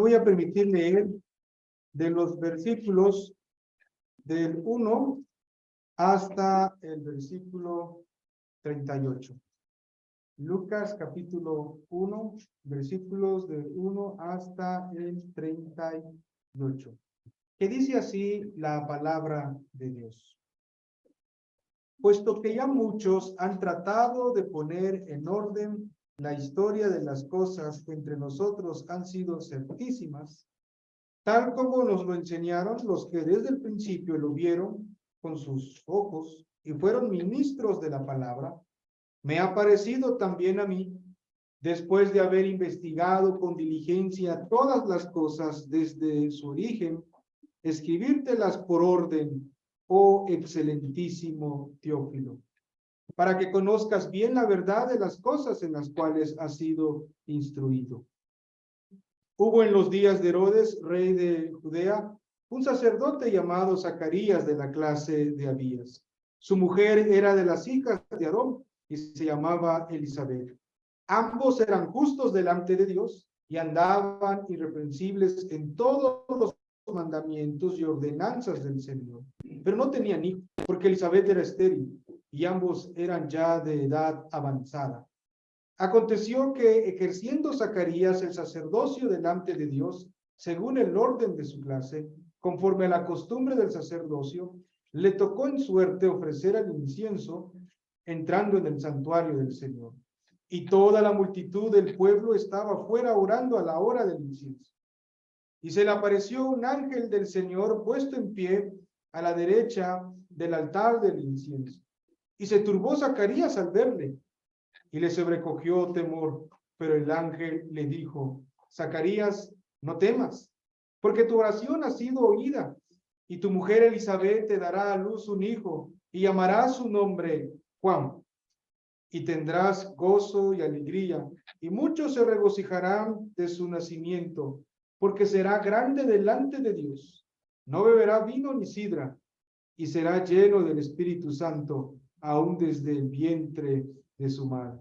voy a permitir leer de los versículos del 1 hasta el versículo 38. Lucas capítulo 1, versículos del 1 hasta el 38. Que dice así la palabra de Dios. Puesto que ya muchos han tratado de poner en orden la historia de las cosas que entre nosotros han sido certísimas, tal como nos lo enseñaron los que desde el principio lo vieron con sus ojos y fueron ministros de la palabra, me ha parecido también a mí, después de haber investigado con diligencia todas las cosas desde su origen, escribírtelas por orden, oh excelentísimo Teófilo, para que conozcas bien la verdad de las cosas en las cuales has sido instruido. Hubo en los días de Herodes, rey de Judea, un sacerdote llamado Zacarías de la clase de Abías. Su mujer era de las hijas de Aarón y se llamaba Elisabet. Ambos eran justos delante de Dios y andaban irreprensibles en todos los mandamientos y ordenanzas del Señor. Pero no tenían hijos, porque Elisabet era estéril y ambos eran ya de edad avanzada. Aconteció que, ejerciendo Zacarías el sacerdocio delante de Dios, según el orden de su clase, conforme a la costumbre del sacerdocio, le tocó en suerte ofrecer el incienso, entrando en el santuario del Señor. Y toda la multitud del pueblo estaba fuera orando a la hora del incienso. Y se le apareció un ángel del Señor puesto en pie a la derecha del altar del incienso. Y se turbó Zacarías al verle, y le sobrecogió temor. Pero el ángel le dijo: Zacarías, no temas, porque tu oración ha sido oída, y tu mujer Elisabet te dará a luz un hijo, y llamarás su nombre Juan. Y tendrás gozo y alegría, y muchos se regocijarán de su nacimiento, porque será grande delante de Dios. No beberá vino ni sidra, y será lleno del Espíritu Santo, aún desde el vientre de su madre.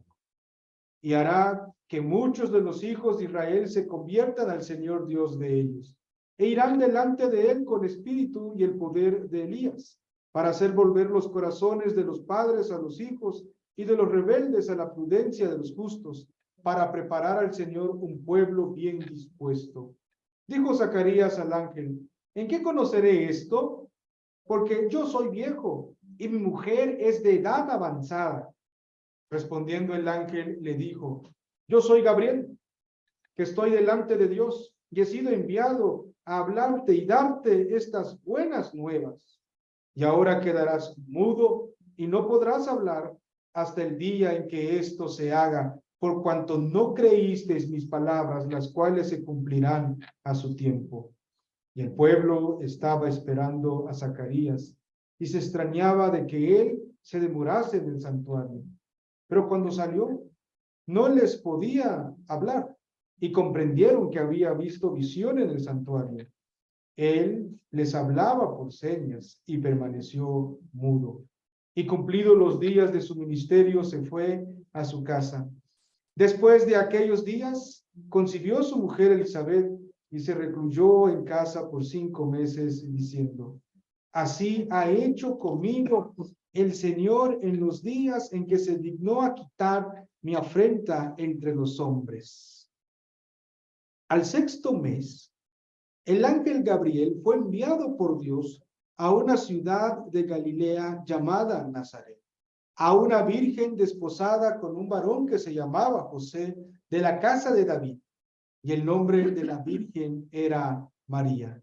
Y hará que muchos de los hijos de Israel se conviertan al Señor Dios de ellos, e irán delante de él con espíritu y el poder de Elías, para hacer volver los corazones de los padres a los hijos y de los rebeldes a la prudencia de los justos, para preparar al Señor un pueblo bien dispuesto. Dijo Zacarías al ángel: ¿en qué conoceré esto? Porque yo soy viejo y mi mujer es de edad avanzada. Respondiendo el ángel le dijo: yo soy Gabriel, que estoy delante de Dios, y he sido enviado a hablarte y darte estas buenas nuevas. Y ahora quedarás mudo y no podrás hablar hasta el día en que esto se haga, por cuanto no creísteis mis palabras, las cuales se cumplirán a su tiempo. Y el pueblo estaba esperando a Zacarías, y se extrañaba de que él se demorase en el santuario. Pero cuando salió, no les podía hablar, y comprendieron que había visto visión en el santuario. Él les hablaba por señas y permaneció mudo. Y cumplidos los días de su ministerio, se fue a su casa. Después de aquellos días, concibió su mujer Elisabet y se recluyó en casa por 5 meses, diciendo: así ha hecho conmigo el Señor en los días en que se dignó a quitar mi afrenta entre los hombres. Al 6º mes, el ángel Gabriel fue enviado por Dios a una ciudad de Galilea llamada Nazaret, a una virgen desposada con un varón que se llamaba José, de la casa de David, y el nombre de la virgen era María.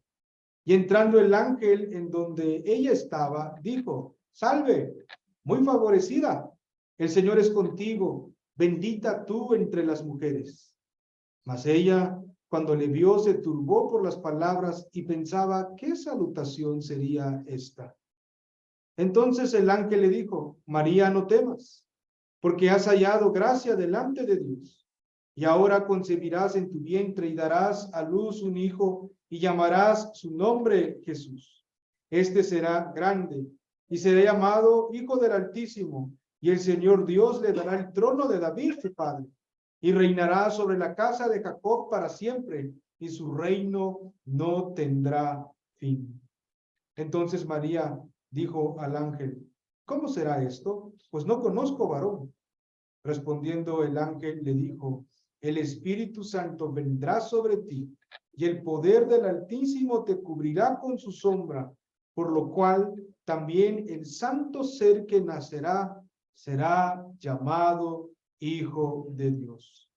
Y entrando el ángel en donde ella estaba, dijo: salve, muy favorecida, el Señor es contigo, bendita tú entre las mujeres. Mas ella, cuando le vio, se turbó por las palabras y pensaba: ¿qué salutación sería esta? Entonces el ángel le dijo: María, no temas, porque has hallado gracia delante de Dios. Y ahora concebirás en tu vientre y darás a luz un hijo, y llamarás su nombre Jesús. Este será grande y será llamado Hijo del Altísimo, y el Señor Dios le dará el trono de David su padre, y reinará sobre la casa de Jacob para siempre, y su reino no tendrá fin. Entonces María dijo al ángel: ¿Cómo será esto? Pues no conozco varón. Respondiendo el ángel le dijo: el Espíritu Santo vendrá sobre ti, y el poder del Altísimo te cubrirá con su sombra, por lo cual también el santo ser que nacerá será llamado Hijo de Dios.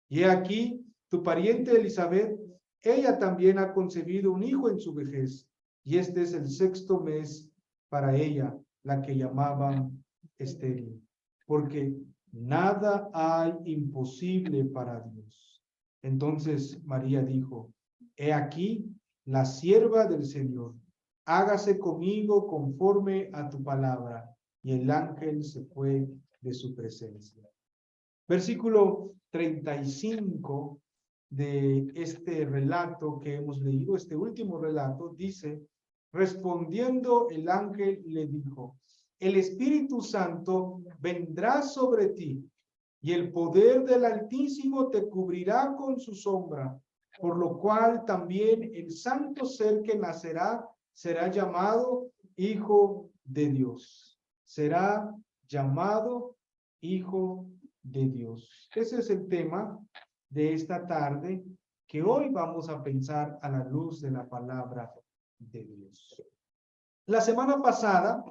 Y he aquí, tu pariente Elizabeth, ella también ha concebido un hijo en su vejez, y este es el 6º mes para ella, la que llamaban estéril, porque nada hay imposible para Dios. Entonces María dijo: he aquí la sierva del Señor, hágase conmigo conforme a tu palabra. Y el ángel se fue de su presencia. Versículo 35 de este relato que hemos leído, este último relato, dice: respondiendo el ángel le dijo: el Espíritu Santo vendrá sobre ti, y el poder del Altísimo te cubrirá con su sombra, por lo cual también el santo ser que nacerá será llamado Hijo de Dios. Será llamado Hijo de Dios. Ese es el tema de esta tarde, que hoy vamos a pensar a la luz de la palabra de Dios. La semana pasada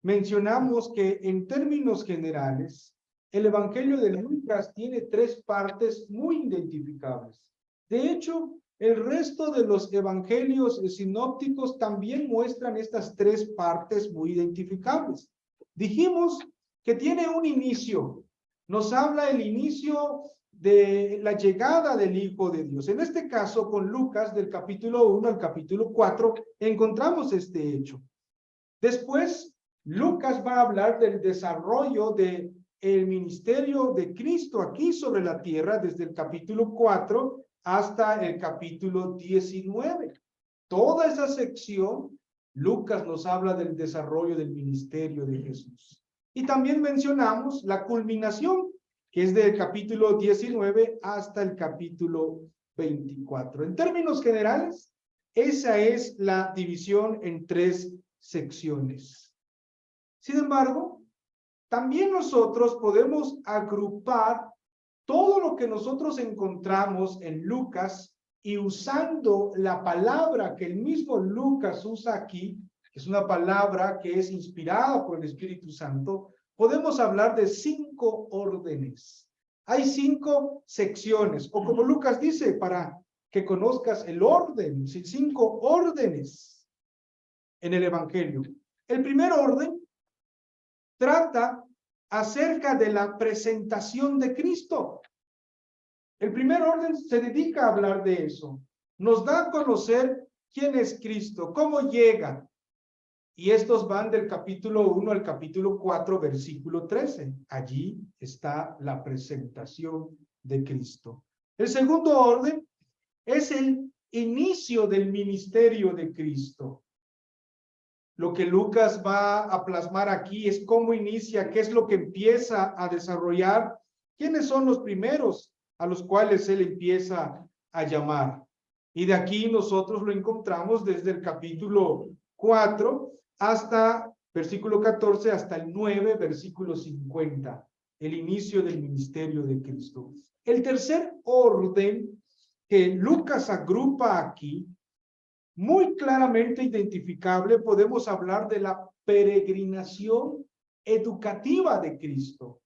mencionamos que en términos generales, el Evangelio de Lucas tiene 3 partes muy identificables. De hecho, el resto de los evangelios sinópticos también muestran estas 3 partes muy identificables. Dijimos que tiene un inicio. Nos habla el inicio de la llegada del Hijo de Dios. En este caso, con Lucas, del capítulo 1 al capítulo 4, encontramos este hecho. Después, Lucas va a hablar del desarrollo del ministerio de Cristo aquí sobre la tierra, desde el capítulo 4 hasta el capítulo 19. Toda esa sección, Lucas nos habla del desarrollo del ministerio de Jesús. Y también mencionamos la culminación, que es del capítulo 19 hasta el capítulo 24. En términos generales, esa es la división en 3 secciones. Sin embargo, también nosotros podemos agrupar todo lo que nosotros encontramos en Lucas, y usando la palabra que el mismo Lucas usa aquí, que es una palabra que es inspirada por el Espíritu Santo, podemos hablar de 5 órdenes. Hay 5 secciones, o como Lucas dice, para que conozcas el orden, 5 órdenes en el Evangelio. El primer orden trata acerca de la presentación de Cristo. El primer orden se dedica a hablar de eso. Nos da a conocer quién es Cristo, cómo llega. Y estos van del capítulo 1 al capítulo 4, versículo 13. Allí está la presentación de Cristo. El segundo orden es el inicio del ministerio de Cristo. Lo que Lucas va a plasmar aquí es cómo inicia, qué es lo que empieza a desarrollar, quiénes son los primeros a los cuales él empieza a llamar. Y de aquí nosotros lo encontramos desde el capítulo 4 hasta versículo 14, hasta el 9, versículo 50, el inicio del ministerio de Cristo. El tercer orden que Lucas agrupa aquí, muy claramente identificable, podemos hablar de la peregrinación educativa de Cristo.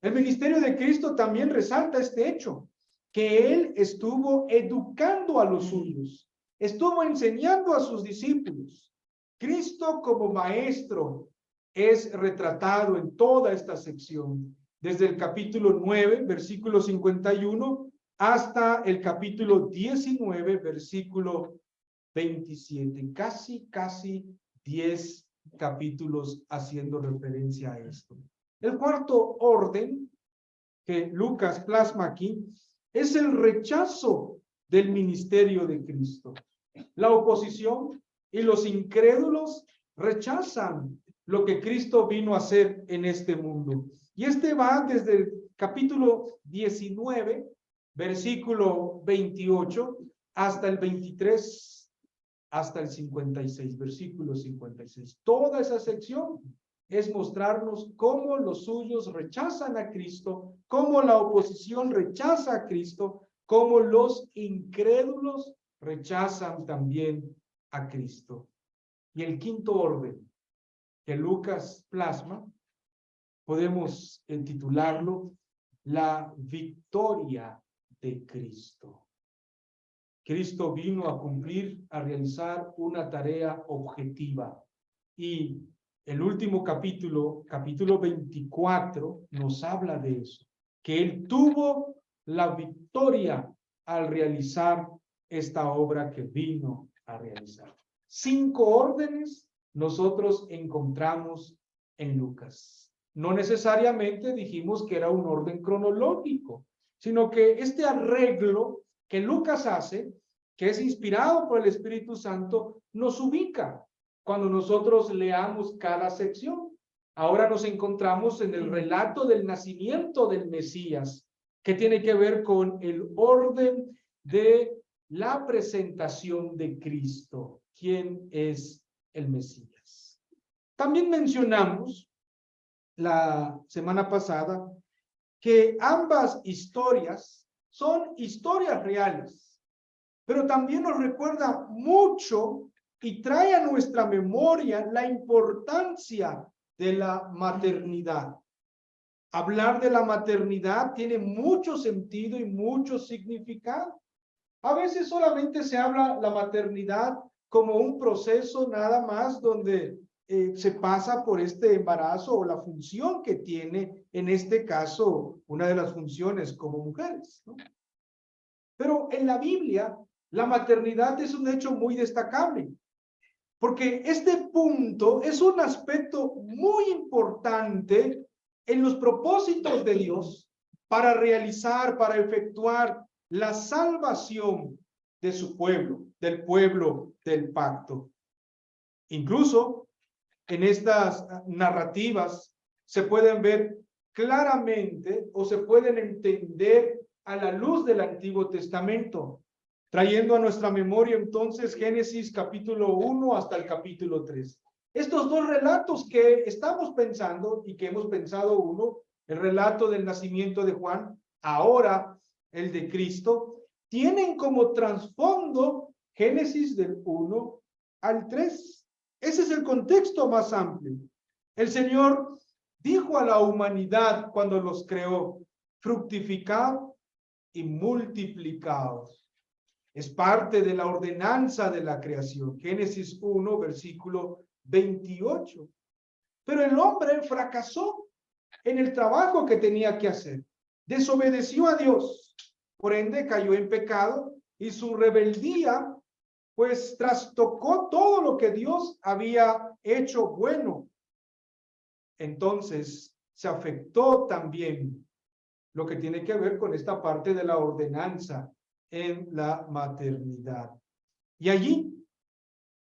El ministerio de Cristo también resalta este hecho, que él estuvo educando a los suyos, estuvo enseñando a sus discípulos. Cristo como maestro es retratado en toda esta sección, desde el capítulo 9, versículo 51, hasta el capítulo 19, versículo 27, casi 10 capítulos haciendo referencia a esto. El cuarto orden que Lucas plasma aquí es el rechazo del ministerio de Cristo. La oposición y los incrédulos rechazan lo que Cristo vino a hacer en este mundo. Y este va desde capítulo 19, versículo 28, hasta el 23, hasta el 56, versículo 56. Toda esa sección es mostrarnos cómo los suyos rechazan a Cristo, cómo la oposición rechaza a Cristo, cómo los incrédulos rechazan también a Cristo. Y el quinto orden que Lucas plasma, podemos titularlo la victoria de Cristo. Cristo vino a cumplir, a realizar una tarea objetiva. Y el último capítulo, capítulo 24, nos habla de eso, que Él tuvo la victoria al realizar esta obra que vino a realizar. 5 órdenes nosotros encontramos en Lucas. No necesariamente dijimos que era un orden cronológico, sino que este arreglo que Lucas hace, que es inspirado por el Espíritu Santo, nos ubica cuando nosotros leamos cada sección. Ahora nos encontramos en el relato del nacimiento del Mesías, que tiene que ver con el orden de la presentación de Cristo. ¿Quién es el Mesías? También mencionamos la semana pasada que ambas historias son historias reales, pero también nos recuerda mucho y trae a nuestra memoria la importancia de la maternidad. Hablar de la maternidad tiene mucho sentido y mucho significado. A veces solamente se habla la maternidad como un proceso nada más donde se pasa por este embarazo o la función que tiene, en este caso, una de las funciones como mujeres, ¿no? Pero en la Biblia, la maternidad es un hecho muy destacable, porque este punto es un aspecto muy importante en los propósitos de Dios para realizar, para efectuar la salvación de su pueblo, del pueblo del pacto. Incluso en estas narrativas se pueden ver claramente o se pueden entender a la luz del Antiguo Testamento, trayendo a nuestra memoria entonces Génesis capítulo 1 hasta el capítulo 3. Estos dos relatos que estamos pensando y que hemos pensado uno, el relato del nacimiento de Juan, ahora el de Cristo, tienen como trasfondo Génesis del 1 al 3. Ese es el contexto más amplio. El Señor dijo a la humanidad cuando los creó, fructificad y multiplicaos. Es parte de la ordenanza de la creación. Génesis 1, versículo 28. Pero el hombre fracasó en el trabajo que tenía que hacer. Desobedeció a Dios. Por ende, cayó en pecado y su rebeldía pues trastocó todo lo que Dios había hecho bueno. Entonces se afectó también lo que tiene que ver con esta parte de la ordenanza en la maternidad. Y allí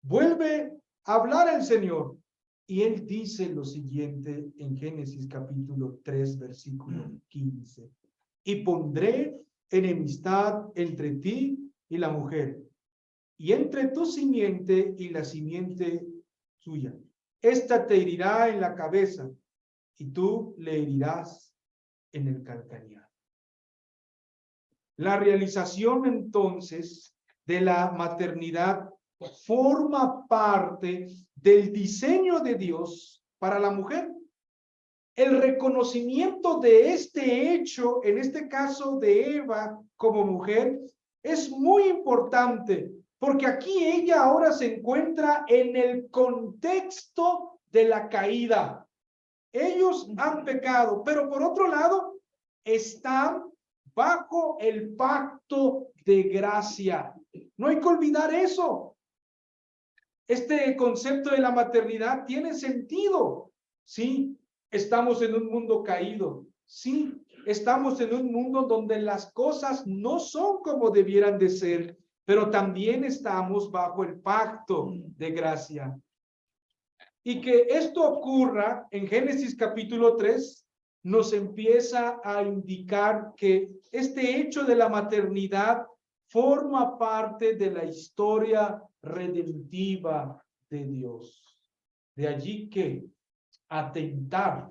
vuelve a hablar el Señor y Él dice lo siguiente en Génesis capítulo 3, versículo 15. Y pondré enemistad entre ti y la mujer, y entre tu simiente y la simiente suya. Esta te herirá en la cabeza, y tú le herirás en el calcañar. La realización entonces de la maternidad forma parte del diseño de Dios para la mujer. El reconocimiento de este hecho, en este caso de Eva como mujer, es muy importante, porque aquí ella ahora se encuentra en el contexto de la caída. Ellos han pecado, pero por otro lado, están bajo el pacto de gracia. No hay que olvidar eso. Este concepto de la maternidad tiene sentido. Sí, estamos en un mundo caído. Sí, estamos en un mundo donde las cosas no son como debieran de ser, pero también estamos bajo el pacto de gracia. Y que esto ocurra en Génesis capítulo 3 nos empieza a indicar que este hecho de la maternidad forma parte de la historia redentiva de Dios. De allí que atentar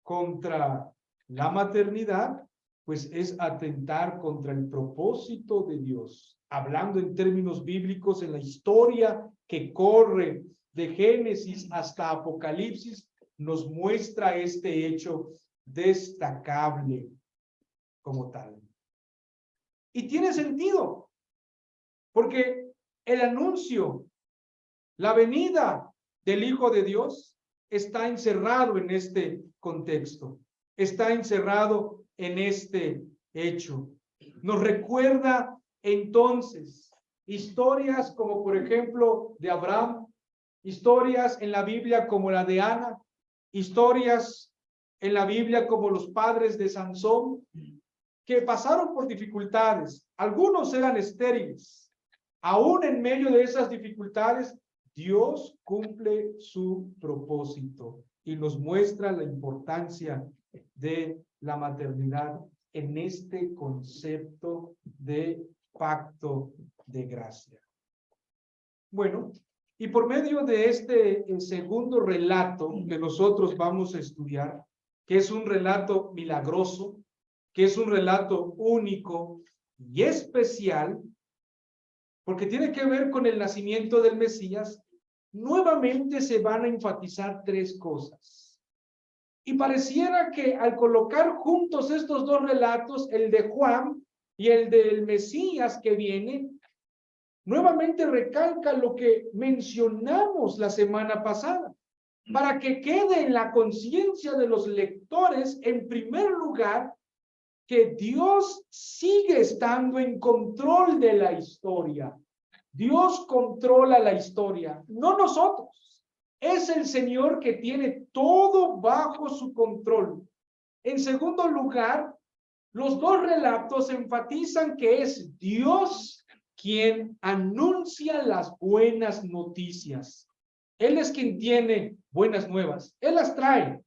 contra la maternidad, pues es atentar contra el propósito de Dios. Hablando en términos bíblicos, en la historia que corre de Génesis hasta Apocalipsis, nos muestra este hecho destacable como tal. Y tiene sentido, porque el anuncio, la venida del Hijo de Dios está encerrado en este contexto, está encerrado en este hecho. Nos recuerda entonces historias como por ejemplo de Abraham, historias en la Biblia como la de Ana, historias en la Biblia como los padres de Sansón, que pasaron por dificultades. Algunos eran estériles. Aún en medio de esas dificultades, Dios cumple su propósito y nos muestra la importancia de la maternidad en este concepto de pacto de gracia. Bueno, y por medio de este segundo relato que nosotros vamos a estudiar, que es un relato milagroso, que es un relato único y especial, porque tiene que ver con el nacimiento del Mesías, nuevamente se van a enfatizar tres cosas. Y pareciera que al colocar juntos estos dos relatos, el de Juan y el del Mesías que viene, nuevamente recalca lo que mencionamos la semana pasada, para que quede en la conciencia de los lectores, en primer lugar, que Dios sigue estando en control de la historia. Dios controla la historia, no nosotros. Es el Señor que tiene todo bajo su control. En segundo lugar, los dos relatos enfatizan que es Dios quien anuncia las buenas noticias. Él es quien tiene buenas nuevas. Él las trae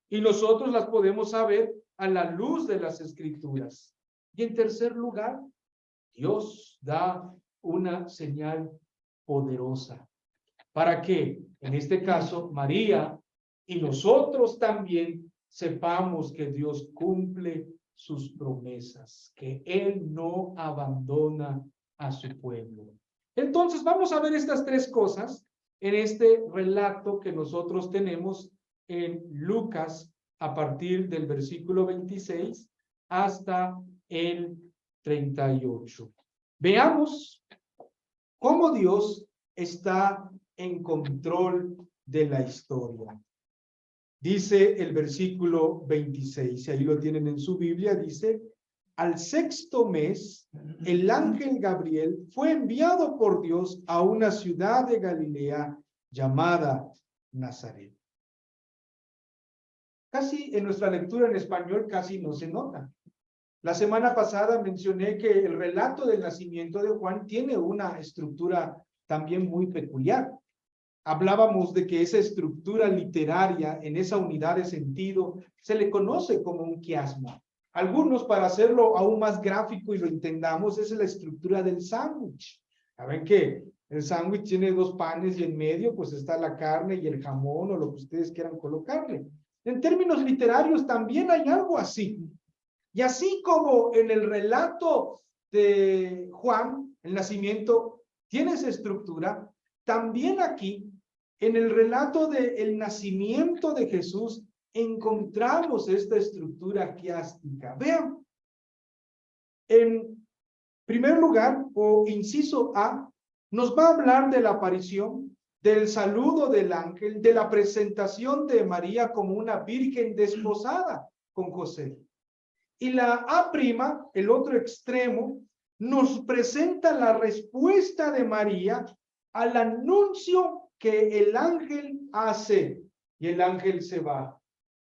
y nosotros las podemos saber a la luz de las Escrituras. Y en tercer lugar, Dios da una señal poderosa para que, en este caso, María y nosotros también sepamos que Dios cumple sus promesas, que Él no abandona a su pueblo. Entonces, vamos a ver estas tres cosas en este relato que nosotros tenemos en Lucas a partir del versículo 26 hasta el 38. Veamos cómo Dios está en control de la historia. Dice el versículo 26, y ahí lo tienen en su Biblia, dice: al sexto mes, el ángel Gabriel fue enviado por Dios a una ciudad de Galilea llamada Nazaret. Casi en nuestra lectura en español casi no se nota. La semana pasada mencioné que el relato del nacimiento de Juan tiene una estructura también muy peculiar. Hablábamos de que esa estructura literaria, en esa unidad de sentido, se le conoce como un quiasmo. Algunos, para hacerlo aún más gráfico y lo entendamos, es la estructura del sándwich. ¿Saben qué? El sándwich tiene dos panes y en medio pues está la carne y el jamón o lo que ustedes quieran colocarle. En términos literarios también hay algo así. Y así como en el relato de Juan, el nacimiento, tiene esa estructura, también aquí, en el relato del nacimiento de Jesús, encontramos esta estructura quiástica. Vean, en primer lugar, o inciso A, nos va a hablar de la aparición, del saludo del ángel, de la presentación de María como una virgen desposada con José. Y la A', el otro extremo, nos presenta la respuesta de María al anuncio que el ángel hace. Y el ángel se va.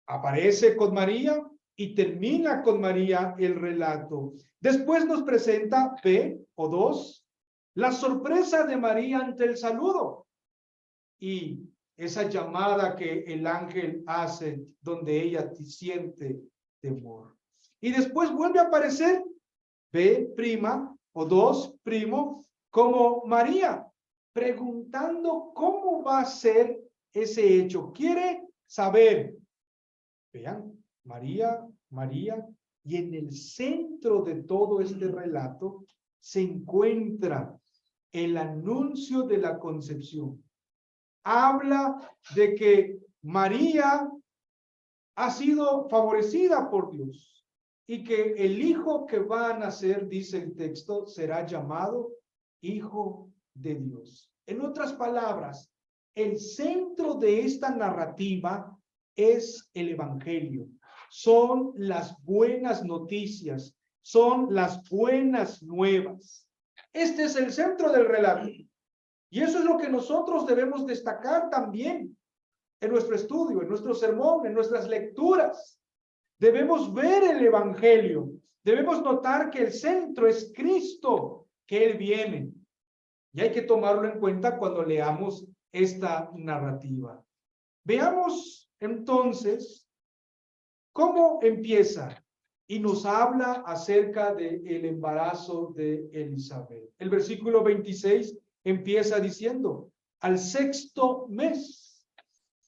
Aparece con María y termina con María el relato. Después nos presenta B o 2, la sorpresa de María ante el saludo. Y esa llamada que el ángel hace, donde ella siente temor. Y después vuelve a aparecer B', o 2', como María, preguntando cómo va a ser ese hecho. Quiere saber. Vean, María, y en el centro de todo este relato se encuentra el anuncio de la concepción. Habla de que María ha sido favorecida por Dios y que el hijo que va a nacer, dice el texto, será llamado Hijo de Dios. En otras palabras, el centro de esta narrativa es el Evangelio. Son las buenas noticias, son las buenas nuevas. Este es el centro del relato. Y eso es lo que nosotros debemos destacar también en nuestro estudio, en nuestro sermón, en nuestras lecturas. Debemos ver el Evangelio. Debemos notar que el centro es Cristo, que Él viene. Y hay que tomarlo en cuenta cuando leamos esta narrativa. Veamos entonces cómo empieza y nos habla acerca del embarazo de Elizabeth. El versículo 26 empieza diciendo, al 6º mes.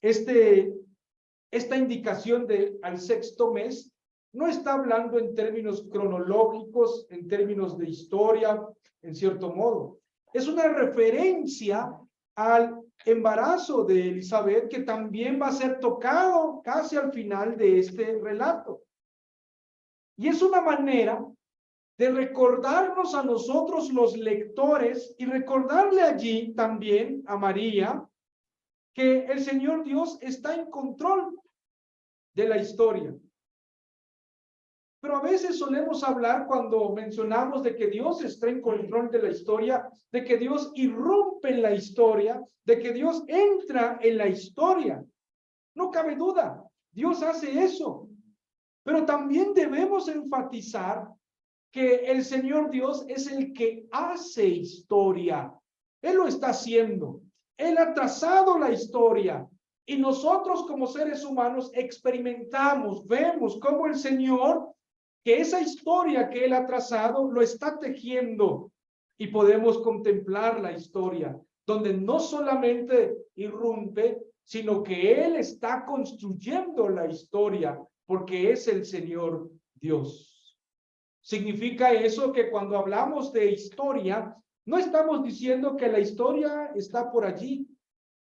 Esta indicación de al 6º mes no está hablando en términos cronológicos, en términos de historia, en cierto modo. Es una referencia al embarazo de Elizabeth que también va a ser tocado casi al final de este relato. Y es una manera de recordarnos a nosotros los lectores y recordarle allí también a María que el Señor Dios está en control de la historia. Pero a veces solemos hablar cuando mencionamos de que Dios está en control de la historia, de que Dios irrumpe en la historia, de que Dios entra en la historia. No cabe duda, Dios hace eso. Pero también debemos enfatizar que el Señor Dios es el que hace historia. Él lo está haciendo. Él ha trazado la historia. Y nosotros como seres humanos experimentamos, vemos cómo el Señor, que esa historia que Él ha trazado, lo está tejiendo. Y podemos contemplar la historia, donde no solamente irrumpe, sino que Él está construyendo la historia, porque es el Señor Dios. ¿Significa eso que cuando hablamos de historia, no estamos diciendo que la historia está por allí,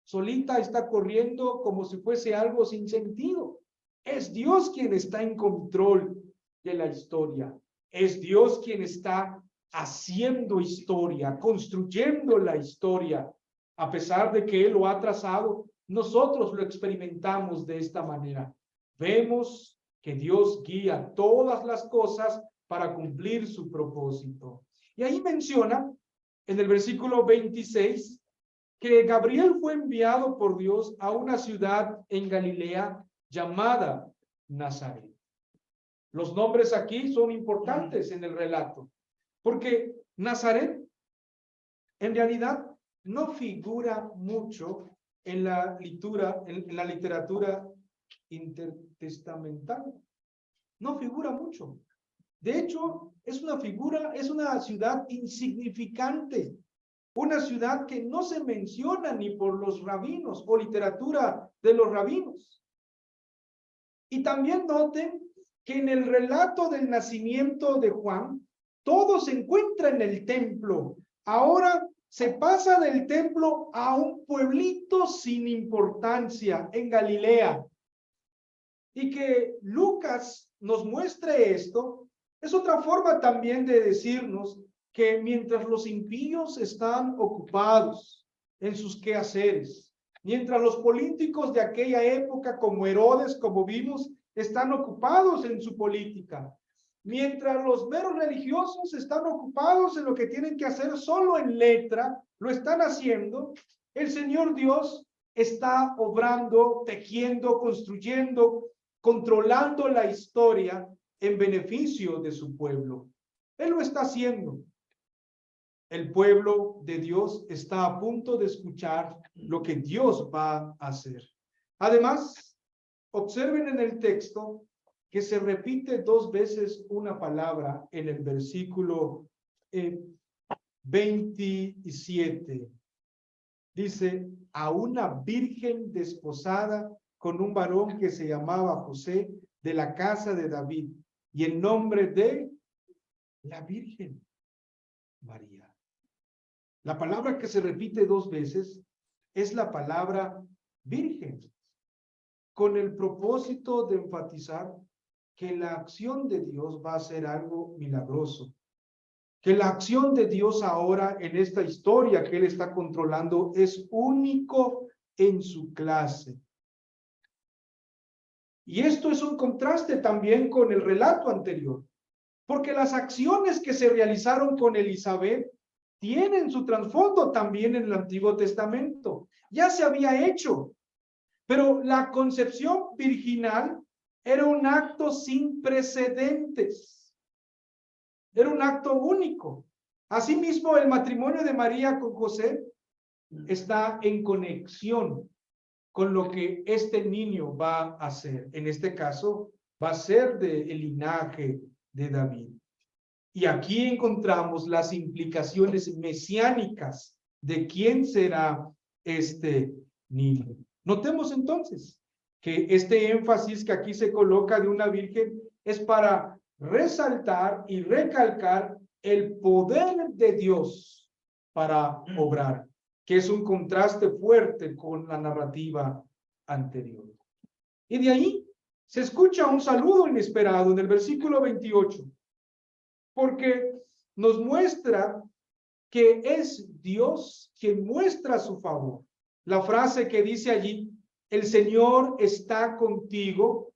solita está corriendo como si fuese algo sin sentido? Es Dios quien está en control de la historia. Es Dios quien está haciendo historia, construyendo la historia. A pesar de que Él lo ha trazado, nosotros lo experimentamos de esta manera. Vemos que Dios guía todas las cosas para cumplir su propósito. Y ahí menciona en el versículo 26 que Gabriel fue enviado por Dios a una ciudad en Galilea llamada Nazaret. Los nombres aquí son importantes en el relato, porque Nazaret en realidad no figura mucho en la literatura intertestamental. No figura mucho. De hecho, es una ciudad insignificante, una ciudad que no se menciona ni por los rabinos o literatura de los rabinos. Y también noten que en el relato del nacimiento de Juan, todo se encuentra en el templo. Ahora se pasa del templo a un pueblito sin importancia en Galilea. Y que Lucas nos muestre esto es otra forma también de decirnos que mientras los impíos están ocupados en sus quehaceres, mientras los políticos de aquella época como Herodes, como vimos, están ocupados en su política, mientras los meros religiosos están ocupados en lo que tienen que hacer solo en letra, lo están haciendo, el Señor Dios está obrando, tejiendo, construyendo, controlando la historia en beneficio de su pueblo. Él lo está haciendo. El pueblo de Dios está a punto de escuchar lo que Dios va a hacer. Además, observen en el texto que se repite 2 veces una palabra en el versículo 27. Dice, a una virgen desposada con un varón que se llamaba José, de la casa de David, y el nombre de la Virgen María. La palabra que se repite 2 veces es la palabra virgen, con el propósito de enfatizar que la acción de Dios va a ser algo milagroso, que la acción de Dios ahora en esta historia que Él está controlando es único en su clase. Y esto es un contraste también con el relato anterior, porque las acciones que se realizaron con Elizabeth tienen su trasfondo también en el Antiguo Testamento. Ya se había hecho, pero la concepción virginal era un acto sin precedentes. Era un acto único. Asimismo, el matrimonio de María con José está en conexión con lo que este niño va a hacer. En este caso, va a ser del linaje de David. Y aquí encontramos las implicaciones mesiánicas de quién será este niño. Notemos entonces que este énfasis que aquí se coloca de una virgen es para resaltar y recalcar el poder de Dios para obrar, que es un contraste fuerte con la narrativa anterior. Y de ahí se escucha un saludo inesperado en el versículo 28. Porque nos muestra que es Dios quien muestra su favor. La frase que dice allí, el Señor está contigo,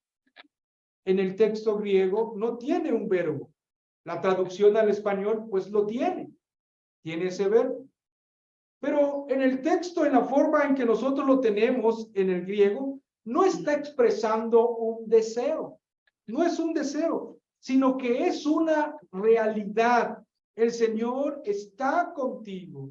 en el texto griego no tiene un verbo. La traducción al español pues lo tiene ese verbo. Pero en el texto, en la forma en que nosotros lo tenemos en el griego, no está expresando un deseo. No es un deseo, sino que es una realidad. El Señor está contigo.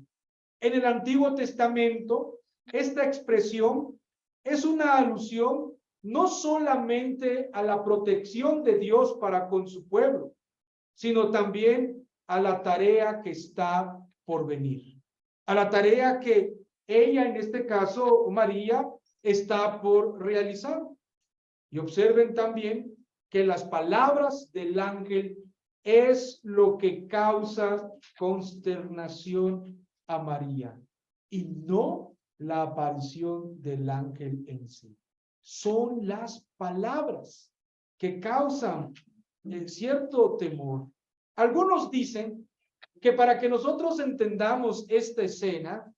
En el Antiguo Testamento, esta expresión es una alusión no solamente a la protección de Dios para con su pueblo, sino también a la tarea que está por venir, a la tarea que ella, en este caso María, está por realizar. Y observen también que las palabras del ángel es lo que causa consternación a María y no la aparición del ángel en sí. Son las palabras que causan cierto temor. Algunos dicen que para que nosotros entendamos esta escena,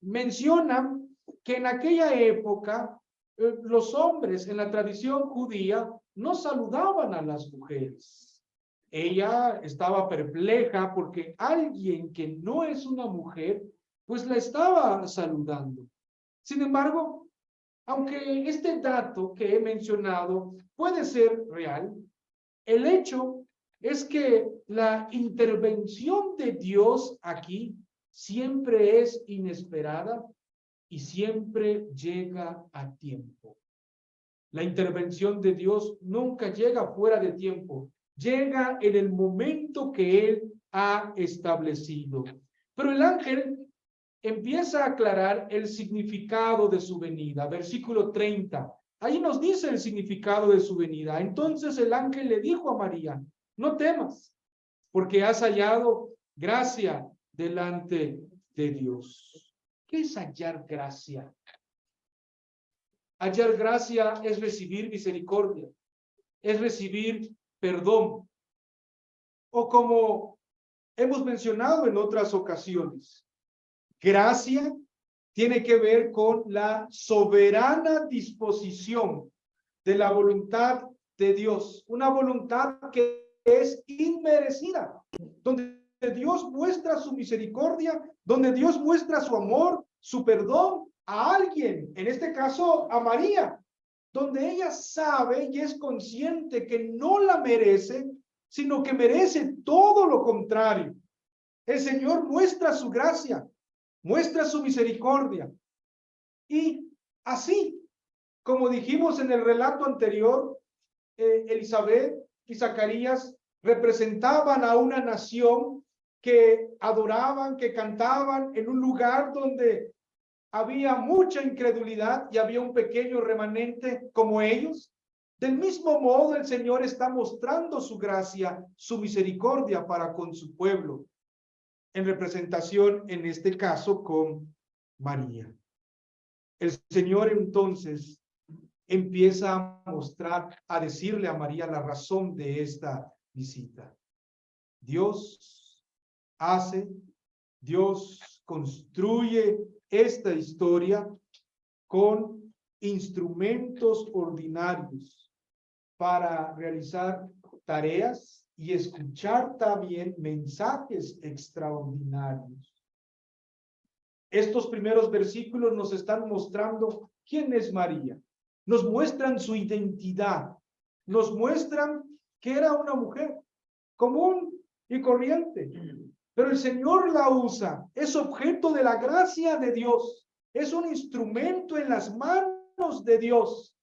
mencionan que en aquella época los hombres en la tradición judía no saludaban a las mujeres. Ella estaba perpleja porque alguien que no es una mujer, pues la estaba saludando. Sin embargo, aunque este dato que he mencionado puede ser real, el hecho es que la intervención de Dios aquí siempre es inesperada y siempre llega a tiempo. La intervención de Dios nunca llega fuera de tiempo, llega en el momento que Él ha establecido. Pero el ángel empieza a aclarar el significado de su venida. Versículo 30. Ahí nos dice el significado de su venida. Entonces el ángel le dijo a María, no temas, porque has hallado gracia delante de Dios. ¿Qué es hallar gracia? Hallar gracia es recibir misericordia, es recibir perdón. O como hemos mencionado en otras ocasiones, gracia tiene que ver con la soberana disposición de la voluntad de Dios, una voluntad que es inmerecida, donde Dios muestra su misericordia, donde Dios muestra su amor, su perdón a alguien, en este caso a María, donde ella sabe y es consciente que no la merece, sino que merece todo lo contrario. El Señor muestra su gracia, muestra su misericordia. Y así, como dijimos en el relato anterior, Elizabeth y Zacarías representaban a una nación que adoraban, que cantaban en un lugar donde había mucha incredulidad y había un pequeño remanente como ellos. Del mismo modo, el Señor está mostrando su gracia, su misericordia para con su pueblo, en representación, en este caso, con María. El Señor entonces empieza a mostrar, a decirle a María la razón de esta visita. Dios hace, Dios construye esta historia con instrumentos ordinarios para realizar tareas y escuchar también mensajes extraordinarios. Estos primeros versículos nos están mostrando quién es María. Nos muestran su identidad. Nos muestran que era una mujer común y corriente. Pero el Señor la usa. Es objeto de la gracia de Dios. Es un instrumento en las manos de Dios.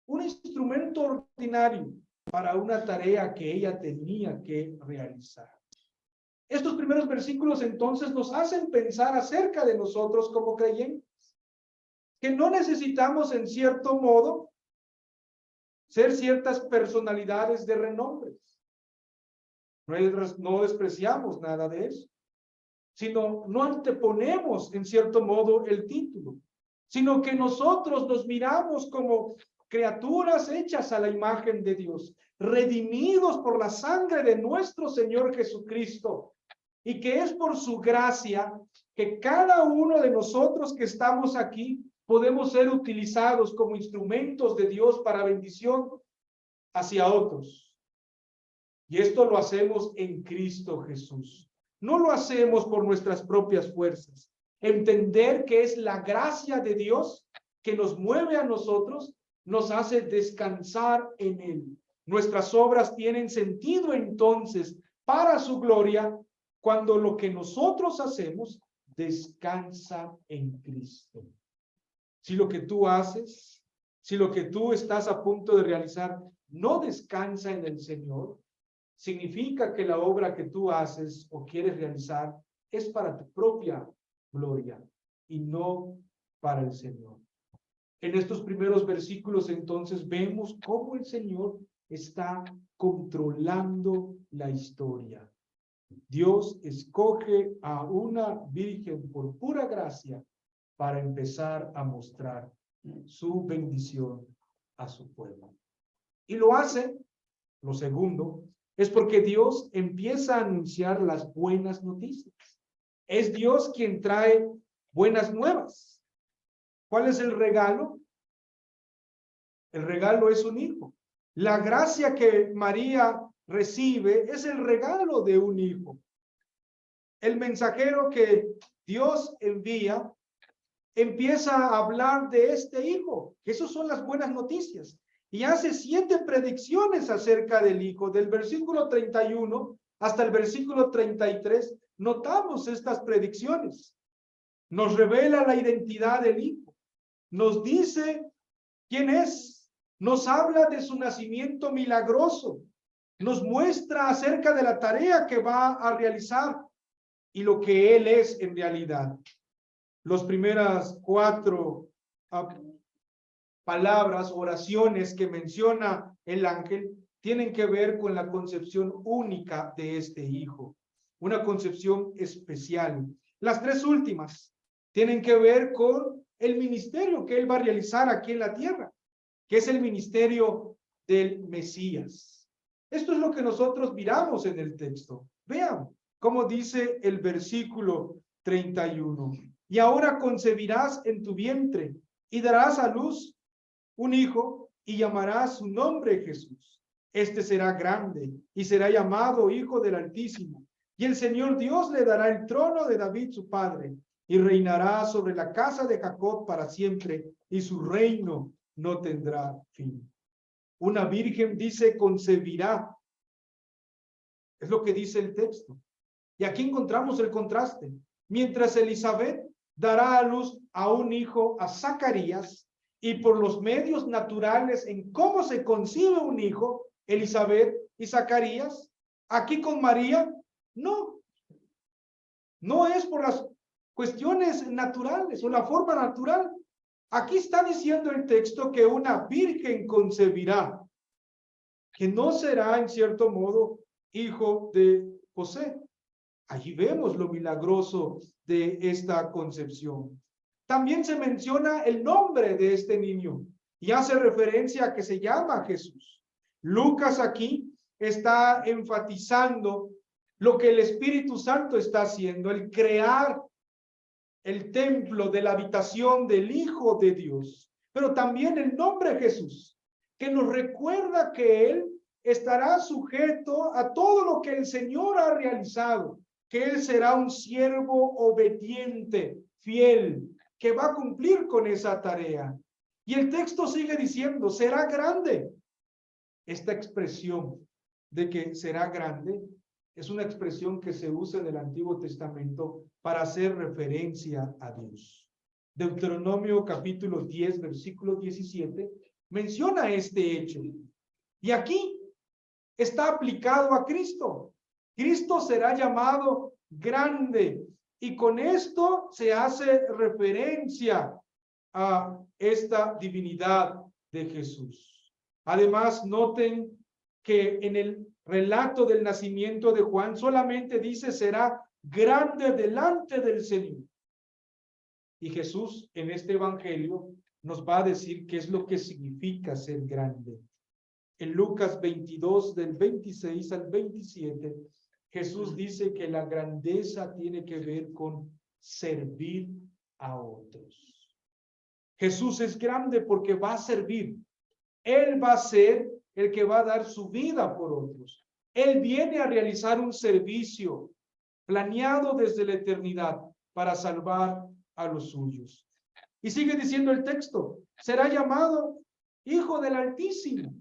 Un instrumento ordinario para una tarea que ella tenía que realizar. Estos primeros versículos entonces nos hacen pensar acerca de nosotros como creyentes, que no necesitamos en cierto modo ser ciertas personalidades de renombres. No despreciamos nada de eso, sino no anteponemos en cierto modo el título, sino que nosotros nos miramos como criaturas hechas a la imagen de Dios, redimidos por la sangre de nuestro Señor Jesucristo, y que es por su gracia que cada uno de nosotros que estamos aquí podemos ser utilizados como instrumentos de Dios para bendición hacia otros. Y esto lo hacemos en Cristo Jesús. No lo hacemos por nuestras propias fuerzas. Entender que es la gracia de Dios que nos mueve a nosotros, nos hace descansar en Él. Nuestras obras tienen sentido entonces para su gloria cuando lo que nosotros hacemos descansa en Cristo. Si lo que tú haces, si lo que tú estás a punto de realizar no descansa en el Señor, significa que la obra que tú haces o quieres realizar es para tu propia gloria y no para el Señor. En estos primeros versículos entonces vemos cómo el Señor está controlando la historia. Dios escoge a una virgen por pura gracia para empezar a mostrar su bendición a su pueblo. Y lo hace, lo segundo, es porque Dios empieza a anunciar las buenas noticias. Es Dios quien trae buenas nuevas. ¿Cuál es el regalo? El regalo es un hijo. La gracia que María recibe es el regalo de un hijo. El mensajero que Dios envía empieza a hablar de este hijo. Esas son las buenas noticias. Y hace 7 predicciones acerca del hijo. Del versículo 31 hasta el versículo 33, notamos estas predicciones. Nos revela la identidad del hijo. Nos dice quién es. Nos habla de su nacimiento milagroso. Nos muestra acerca de la tarea que va a realizar y lo que él es en realidad. Las primeras 4 palabras, oraciones que menciona el ángel, tienen que ver con la concepción única de este hijo, una concepción especial. Las 3 últimas tienen que ver con el ministerio que él va a realizar aquí en la tierra, que es el ministerio del Mesías. Esto es lo que nosotros miramos en el texto. Vean cómo dice el versículo 31. Y ahora concebirás en tu vientre y darás a luz un hijo y llamarás su nombre Jesús. Este será grande y será llamado Hijo del Altísimo. Y el Señor Dios le dará el trono de David su padre y reinará sobre la casa de Jacob para siempre y su reino no tendrá fin. Una virgen dice concebirá. Es lo que dice el texto. Y aquí encontramos el contraste. Mientras Elizabeth dará a luz a un hijo, a Zacarías, y por los medios naturales en cómo se concibe un hijo, Elizabeth y Zacarías, aquí con María, no es por las cuestiones naturales o la forma natural. Aquí está diciendo el texto que una virgen concebirá, que no será en cierto modo hijo de José. Allí vemos lo milagroso de esta concepción. También se menciona el nombre de este niño y hace referencia a que se llama Jesús. Lucas aquí está enfatizando lo que el Espíritu Santo está haciendo, el crear el templo de la habitación del Hijo de Dios, pero también el nombre Jesús, que nos recuerda que Él estará sujeto a todo lo que el Señor ha realizado, que Él será un siervo obediente, fiel, que va a cumplir con esa tarea. Y el texto sigue diciendo, será grande. Esta expresión de que será grande es una expresión que se usa en el Antiguo Testamento para hacer referencia a Dios. Deuteronomio capítulo 10, versículo 17, menciona este hecho. Y aquí está aplicado a Cristo. Cristo será llamado grande. Y con esto se hace referencia a esta divinidad de Jesús. Además, noten que en el relato del nacimiento de Juan solamente dice será grande delante del Señor. Y Jesús en este evangelio nos va a decir qué es lo que significa ser grande. En Lucas 22 del 26 al 27, Jesús dice que la grandeza tiene que ver con servir a otros. Jesús es grande porque va a servir. Él va a ser el que va a dar su vida por otros. Él viene a realizar un servicio planeado desde la eternidad para salvar a los suyos. Y sigue diciendo el texto, será llamado Hijo del Altísimo.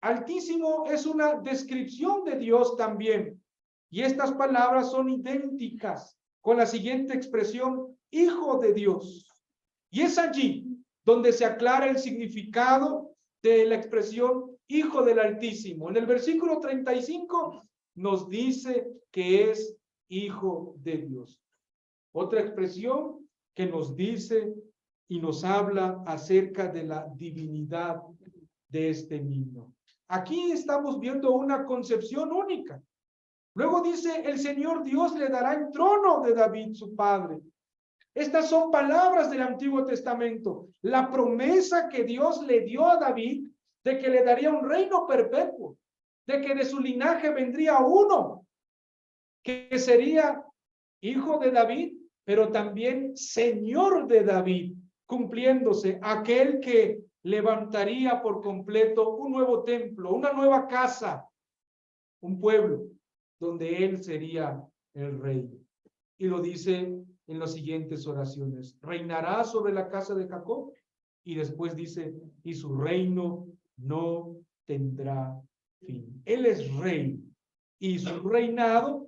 Altísimo es una descripción de Dios también. Y estas palabras son idénticas con la siguiente expresión, Hijo de Dios. Y es allí donde se aclara el significado de la expresión Hijo del Altísimo. En el versículo 35 nos dice que es Hijo de Dios. Otra expresión que nos dice y nos habla acerca de la divinidad de este niño. Aquí estamos viendo una concepción única. Luego dice, el Señor Dios le dará el trono de David, su padre. Estas son palabras del Antiguo Testamento. La promesa que Dios le dio a David de que le daría un reino perpetuo, de que de su linaje vendría uno que sería hijo de David, pero también señor de David, cumpliéndose aquel que levantaría por completo un nuevo templo, una nueva casa, un pueblo donde él sería el rey. Y lo dice en las siguientes oraciones. Reinará sobre la casa de Jacob. Y después dice, y su reino no tendrá fin. Él es rey. Y su reinado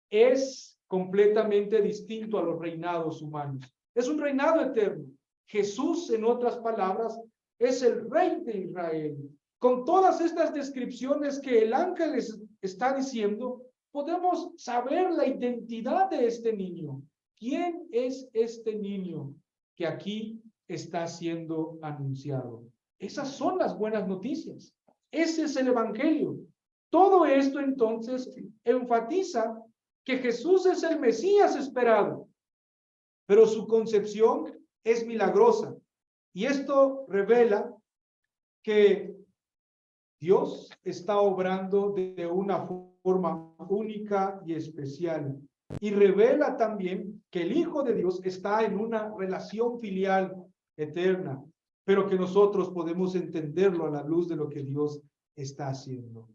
es completamente distinto a los reinados humanos. Es un reinado eterno. Jesús, en otras palabras, es el rey de Israel. Con todas estas descripciones que el ángel les está diciendo, podemos saber la identidad de este niño. ¿Quién es este niño que aquí está siendo anunciado? Esas son las buenas noticias. Ese es el evangelio. Todo esto entonces enfatiza que Jesús es el Mesías esperado, pero su concepción es milagrosa. Y esto revela que Dios está obrando de una forma única y especial. Y revela también que el Hijo de Dios está en una relación filial eterna, pero que nosotros podemos entenderlo a la luz de lo que Dios está haciendo.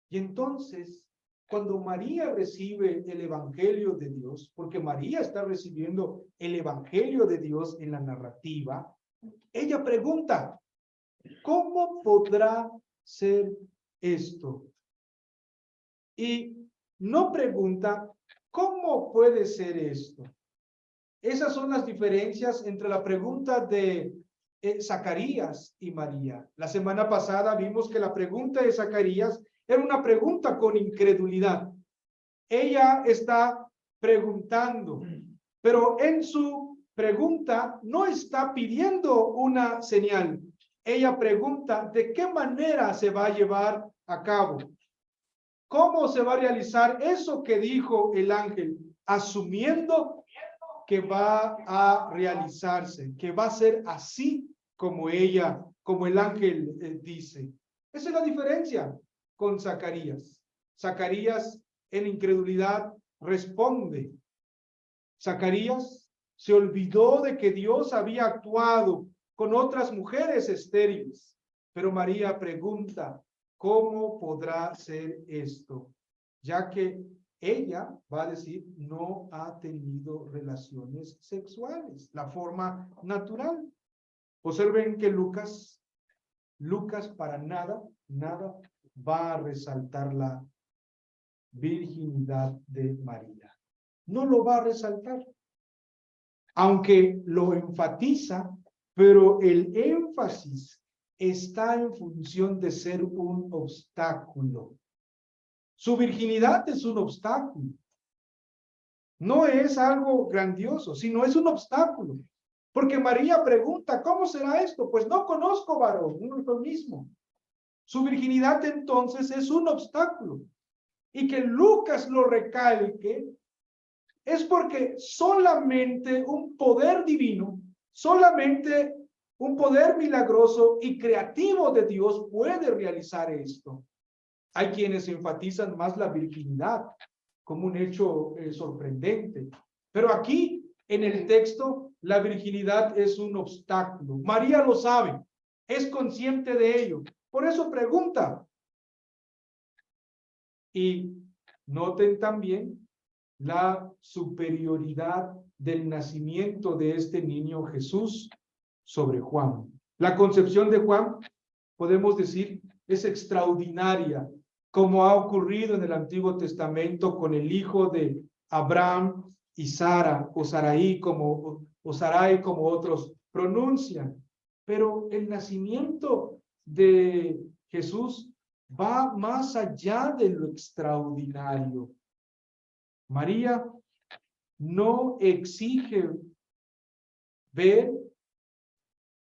Y entonces, cuando María recibe el Evangelio de Dios, porque María está recibiendo el Evangelio de Dios en la narrativa, ella pregunta, ¿cómo podrá ser esto? Y no pregunta, ¿cómo puede ser esto? Esas son las diferencias entre la pregunta de Zacarías y María. La semana pasada vimos que la pregunta de Zacarías era una pregunta con incredulidad. Ella está preguntando, pero en su pregunta no está pidiendo una señal. Ella pregunta, ¿de qué manera se va a llevar a cabo? ¿Cómo se va a realizar eso que dijo el ángel? Asumiendo que va a realizarse, que va a ser así como ella, como el ángel dice. Esa es la diferencia con Zacarías. Zacarías en incredulidad responde. Zacarías se olvidó de que Dios había actuado con otras mujeres estériles, pero María pregunta, ¿cómo podrá ser esto? Ya que ella va a decir, no ha tenido relaciones sexuales, la forma natural. Observen que Lucas para nada va a resaltar la virginidad de María. No lo va a resaltar, aunque lo enfatiza, pero el énfasis está en función de ser un obstáculo. Su virginidad es un obstáculo. No es algo grandioso, sino es un obstáculo. Porque María pregunta, ¿cómo será esto? Pues no conozco varón, no es lo mismo. Su virginidad entonces es un obstáculo. Y que Lucas lo recalque es porque solamente un poder divino, solamente un poder milagroso y creativo de Dios puede realizar esto. Hay quienes enfatizan más la virginidad como un hecho sorprendente, pero aquí en el texto la virginidad es un obstáculo. María lo sabe, es consciente de ello, por eso pregunta. Y noten también la superioridad del nacimiento de este niño Jesús sobre Juan. La concepción de Juan, podemos decir, es extraordinaria, como ha ocurrido en el Antiguo Testamento con el hijo de Abraham y Sara, o Sarai como otros pronuncian. Pero el nacimiento de Jesús va más allá de lo extraordinario. María no exige ver,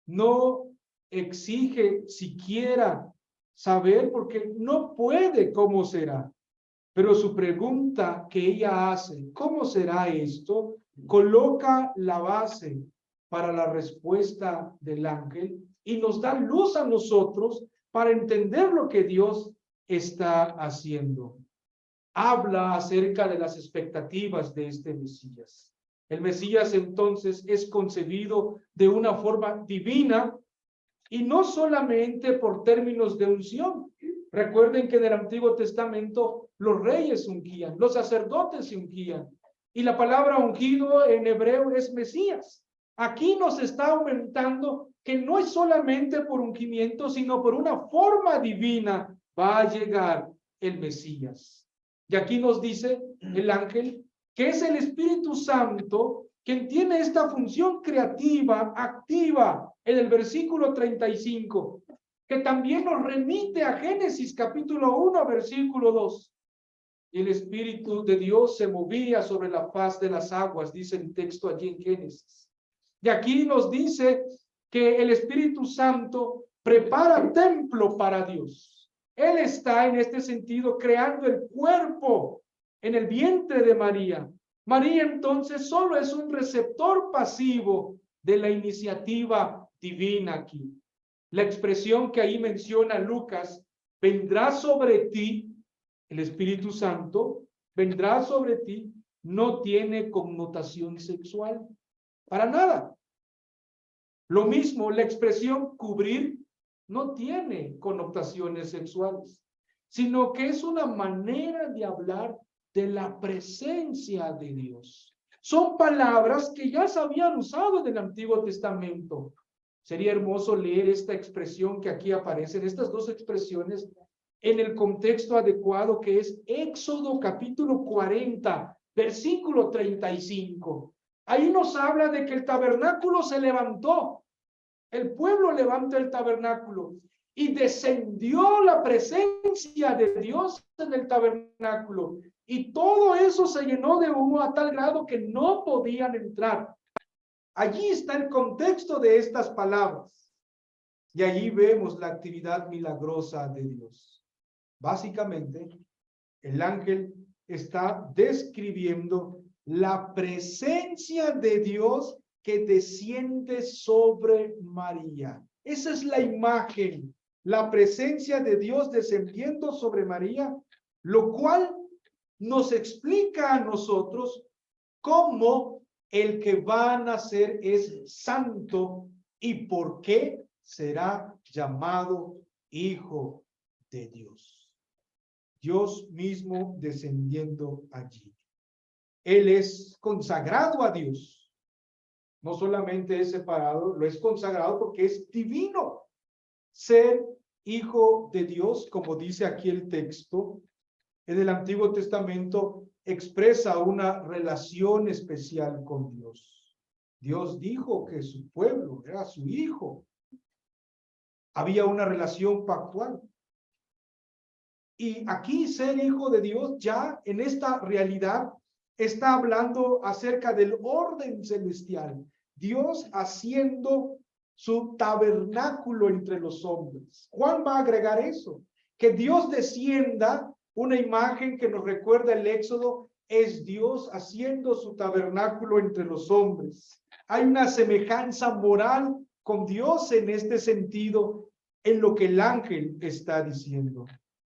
no exige siquiera saber, porque no puede cómo será. Pero su pregunta que ella hace, ¿cómo será esto?, coloca la base para la respuesta del ángel y nos da luz a nosotros para entender lo que Dios está haciendo. Habla acerca de las expectativas de este Mesías. El Mesías entonces es concebido de una forma divina y no solamente por términos de unción. Recuerden que en el Antiguo Testamento los reyes ungían, los sacerdotes ungían, y la palabra ungido en hebreo es Mesías. Aquí nos está aumentando que no es solamente por ungimiento, sino por una forma divina va a llegar el Mesías. Y aquí nos dice el ángel que es el Espíritu Santo quien tiene esta función creativa, activa, en el versículo 35, que también nos remite a Génesis capítulo 1, versículo 2. Y el Espíritu de Dios se movía sobre la faz de las aguas, dice el texto allí en Génesis. Y aquí nos dice que el Espíritu Santo prepara templo para Dios. Él está en este sentido creando el cuerpo en el vientre de María. María entonces solo es un receptor pasivo de la iniciativa divina aquí. La expresión que ahí menciona Lucas, vendrá sobre ti, el Espíritu Santo, vendrá sobre ti, no tiene connotación sexual, para nada. Lo mismo, la expresión cubrir no tiene connotaciones sexuales, sino que es una manera de hablar de la presencia de Dios. Son palabras que ya se habían usado en el Antiguo Testamento. Sería hermoso leer esta expresión que aquí aparecen, estas dos expresiones en el contexto adecuado, que es Éxodo capítulo 40, versículo 35. Ahí nos habla de que el tabernáculo se levantó. El pueblo levanta el tabernáculo y descendió la presencia de Dios en el tabernáculo. Y todo eso se llenó de humo a tal grado que no podían entrar. Allí está el contexto de estas palabras. Y allí vemos la actividad milagrosa de Dios. Básicamente, el ángel está describiendo la presencia de Dios que desciende sobre María. Esa es la imagen, la presencia de Dios descendiendo sobre María, lo cual nos explica a nosotros cómo el que va a nacer es santo y por qué será llamado Hijo de Dios. Dios mismo descendiendo allí. Él es consagrado a Dios. No solamente es separado, lo es consagrado porque es divino. Ser hijo de Dios, como dice aquí el texto, en el Antiguo Testamento expresa una relación especial con Dios. Dios dijo que su pueblo era su hijo. Había una relación pactual. Y aquí ser hijo de Dios ya en esta realidad está hablando acerca del orden celestial. Dios haciendo su tabernáculo entre los hombres. Juan va a agregar eso, que Dios descienda, una imagen que nos recuerda el Éxodo, es Dios haciendo su tabernáculo entre los hombres. Hay una semejanza moral con Dios en este sentido, en lo que el ángel está diciendo.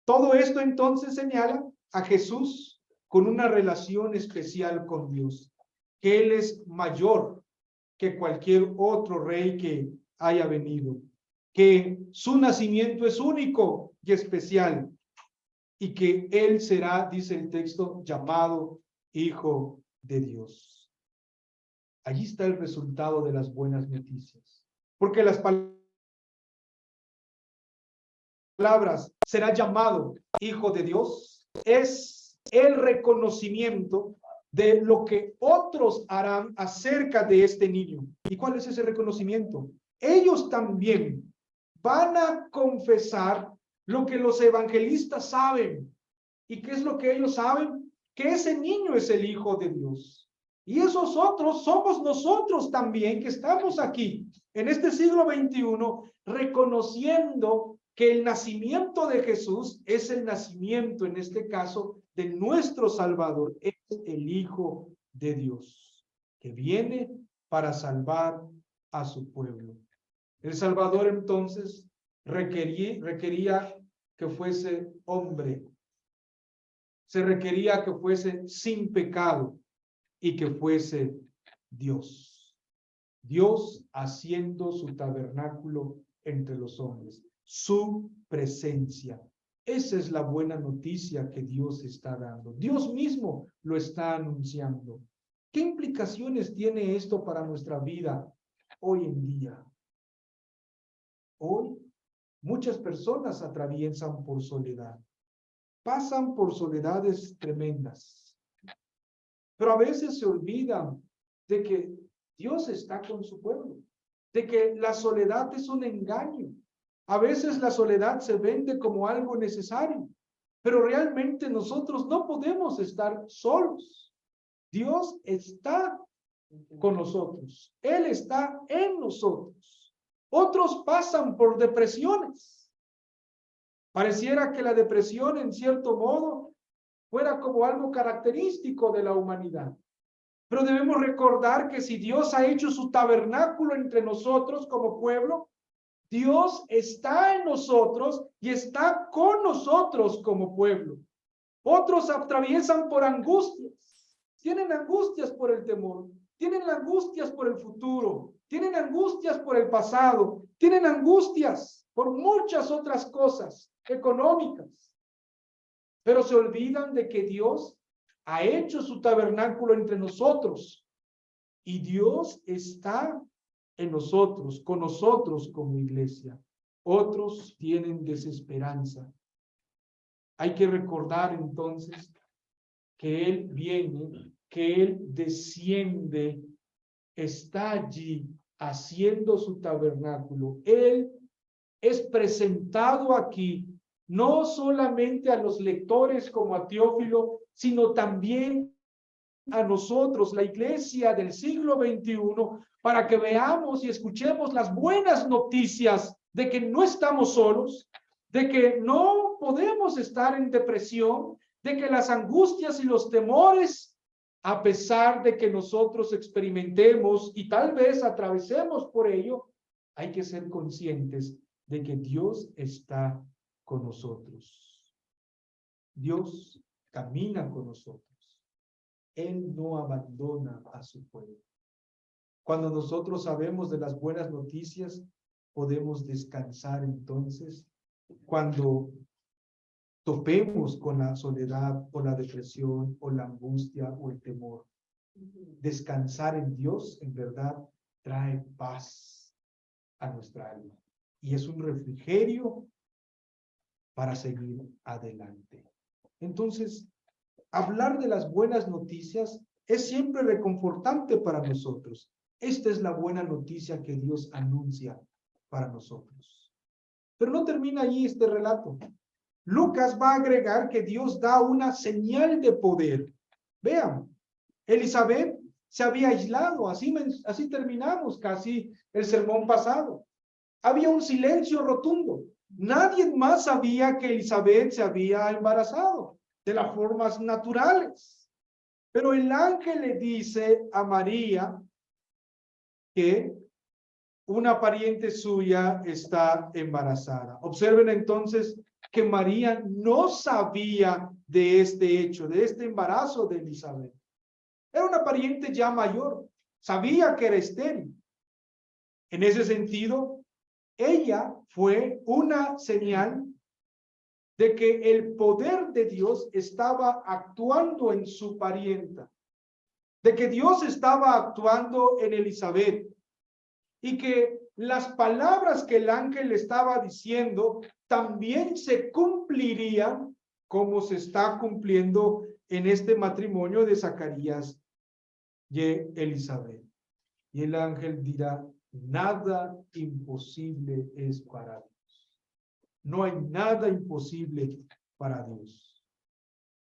Todo esto entonces señala a Jesús con una relación especial con Dios, que Él es mayor que cualquier otro rey que haya venido, que su nacimiento es único y especial, y que Él será, dice el texto, llamado Hijo de Dios. Allí está el resultado de las buenas noticias, porque las palabras será llamado Hijo de Dios es el reconocimiento de lo que otros harán acerca de este niño. ¿Y cuál es ese reconocimiento? Ellos también van a confesar lo que los evangelistas saben. ¿Y qué es lo que ellos saben? Que ese niño es el Hijo de Dios. Y esos otros somos nosotros también que estamos aquí en este siglo XXI reconociendo que el nacimiento de Jesús es el nacimiento, en este caso, de nuestro Salvador. Es el Hijo de Dios, que viene para salvar a su pueblo. El Salvador entonces requería que fuese hombre. Se requería que fuese sin pecado y que fuese Dios. Dios haciendo su tabernáculo entre los hombres. Su presencia. Esa es la buena noticia que Dios está dando. Dios mismo lo está anunciando. ¿Qué implicaciones tiene esto para nuestra vida hoy en día? Hoy muchas personas atraviesan por soledad. Pasan por soledades tremendas. Pero a veces se olvidan de que Dios está con su pueblo, de que la soledad es un engaño. A veces la soledad se vende como algo necesario, pero realmente nosotros no podemos estar solos. Dios está con nosotros. Él está en nosotros. Otros pasan por depresiones. Pareciera que la depresión, en cierto modo, fuera como algo característico de la humanidad. Pero debemos recordar que si Dios ha hecho su tabernáculo entre nosotros como pueblo, Dios está en nosotros y está con nosotros como pueblo. Otros atraviesan por angustias, tienen angustias por el temor, tienen angustias por el futuro, tienen angustias por el pasado, tienen angustias por muchas otras cosas económicas, pero se olvidan de que Dios ha hecho su tabernáculo entre nosotros y Dios está en nosotros, con nosotros como iglesia. Otros tienen desesperanza, Hay que recordar entonces que Él viene, que Él desciende, está allí haciendo su tabernáculo. Él es presentado aquí, no solamente a los lectores como a Teófilo, sino también a nosotros, la iglesia del siglo XXI, para que veamos y escuchemos las buenas noticias de que no estamos solos, de que no podemos estar en depresión, de que las angustias y los temores, a pesar de que nosotros experimentemos y tal vez atravesemos por ello, hay que ser conscientes de que Dios está con nosotros. Dios camina con nosotros. Él no abandona a su pueblo. Cuando nosotros sabemos de las buenas noticias, podemos descansar entonces. Cuando topemos con la soledad o la depresión o la angustia o el temor, descansar en Dios en verdad trae paz a nuestra alma y es un refrigerio para seguir adelante. Entonces, hablar de las buenas noticias es siempre reconfortante para nosotros. Esta es la buena noticia que Dios anuncia para nosotros. Pero no termina allí este relato. Lucas va a agregar que Dios da una señal de poder. Vean, Elizabeth se había aislado, así terminamos casi el sermón pasado. Había un silencio rotundo. Nadie más sabía que Elizabeth se había embarazado de las formas naturales. Pero el ángel le dice a María que una pariente suya está embarazada. Observen entonces que María no sabía de este hecho, de este embarazo de Elizabeth. Era una pariente ya mayor, sabía que era estéril. En ese sentido, ella fue una señal de que el poder de Dios estaba actuando en su parienta, de que Dios estaba actuando en Elizabeth y que las palabras que el ángel le estaba diciendo también se cumplirían como se está cumpliendo en este matrimonio de Zacarías y Elizabeth. Y el ángel dirá, nada imposible es para Dios. No hay nada imposible para Dios.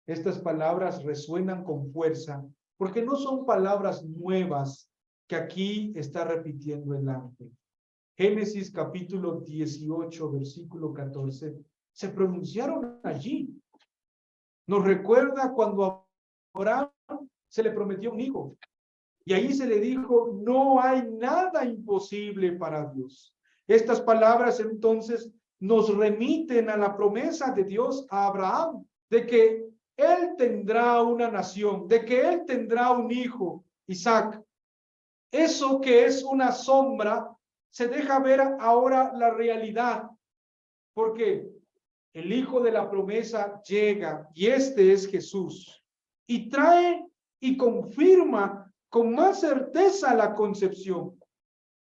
Estas palabras resuenan con fuerza porque no son palabras nuevas que aquí está repitiendo el ángel. Génesis capítulo 18, versículo 14, se pronunciaron allí. Nos recuerda cuando a Abraham se le prometió un hijo. Y ahí se le dijo, no hay nada imposible para Dios. Estas palabras entonces nos remiten a la promesa de Dios a Abraham, de que él tendrá una nación, de que él tendrá un hijo, Isaac. Eso que es una sombra, se deja ver ahora la realidad, porque el hijo de la promesa llega, y este es Jesús, y trae y confirma con más certeza la concepción,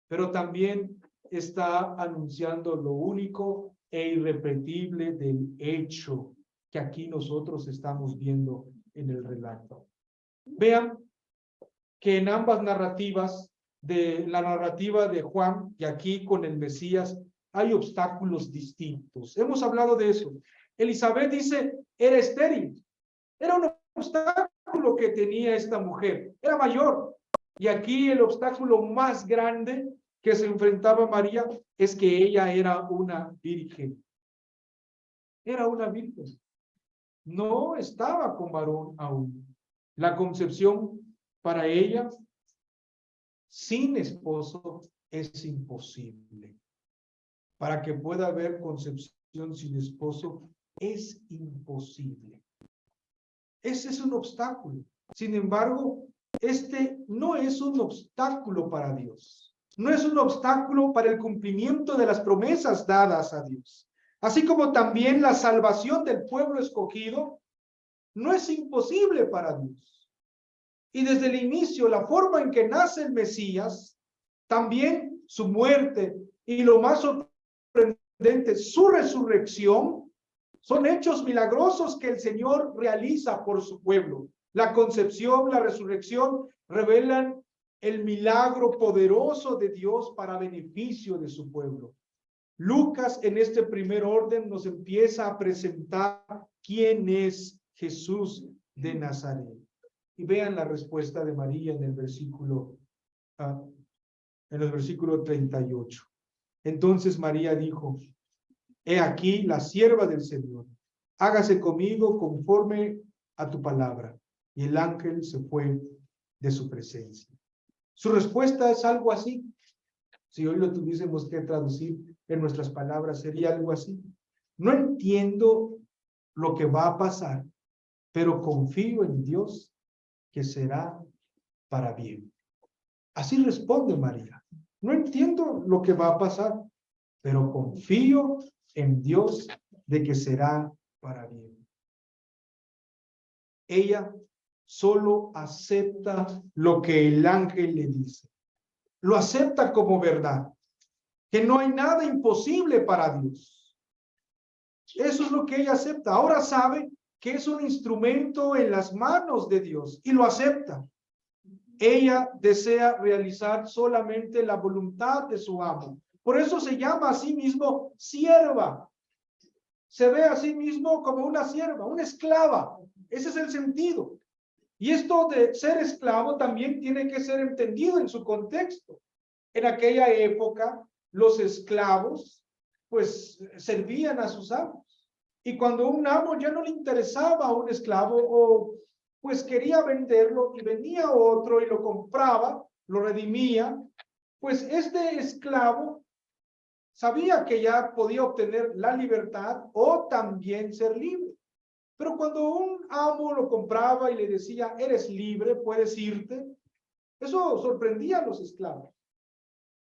pero también está anunciando lo único e irrepetible del hecho que aquí nosotros estamos viendo en el relato. Vean que en ambas narrativas, de la narrativa de Juan y aquí con el Mesías, hay obstáculos distintos. Hemos hablado de eso. Elizabeth dice, era estéril. Era un obstáculo que tenía esta mujer. Era mayor. Y aquí el obstáculo más grande que se enfrentaba María es que ella era una virgen. Era una virgen. No estaba con varón aún. La concepción para ella sin esposo es imposible. Para que pueda haber concepción sin esposo es imposible. Ese es un obstáculo. Sin embargo, este no es un obstáculo para Dios. No es un obstáculo para el cumplimiento de las promesas dadas a Dios. Así como también la salvación del pueblo escogido no es imposible para Dios. Y desde el inicio, la forma en que nace el Mesías, también su muerte y lo más sorprendente, su resurrección, Son hechos milagrosos que el Señor realiza por su pueblo. La concepción, la resurrección revelan el milagro poderoso de Dios para beneficio de su pueblo. Lucas en este primer orden nos empieza a presentar quién es Jesús de Nazaret. Y vean la respuesta de María en el versículo 38. Entonces María dijo: he aquí la sierva del Señor, hágase conmigo conforme a tu palabra. Y el ángel se fue de su presencia. Su respuesta es algo así. Si hoy lo tuviésemos que traducir en nuestras palabras, sería algo así: no entiendo lo que va a pasar, pero confío en Dios que será para bien. Así responde María. No entiendo lo que va a pasar, pero confío en Dios de que será para bien. Ella solo acepta lo que el ángel le dice. Lo acepta como verdad, que no hay nada imposible para Dios. Eso es lo que ella acepta. Ahora sabe que es un instrumento en las manos de Dios y lo acepta. Ella desea realizar solamente la voluntad de su amo. Por eso se llama a sí mismo sierva. Se ve a sí mismo como una sierva, una esclava. Ese es el sentido. Y esto de ser esclavo también tiene que ser entendido en su contexto. En aquella época, los esclavos, pues, servían a sus amos. Y cuando un amo ya no le interesaba a un esclavo, o pues quería venderlo, y venía otro y lo compraba, lo redimía, pues este esclavo sabía que ya podía obtener la libertad o también ser libre. Pero cuando un amo lo compraba y le decía: eres libre, puedes irte, eso sorprendía a los esclavos.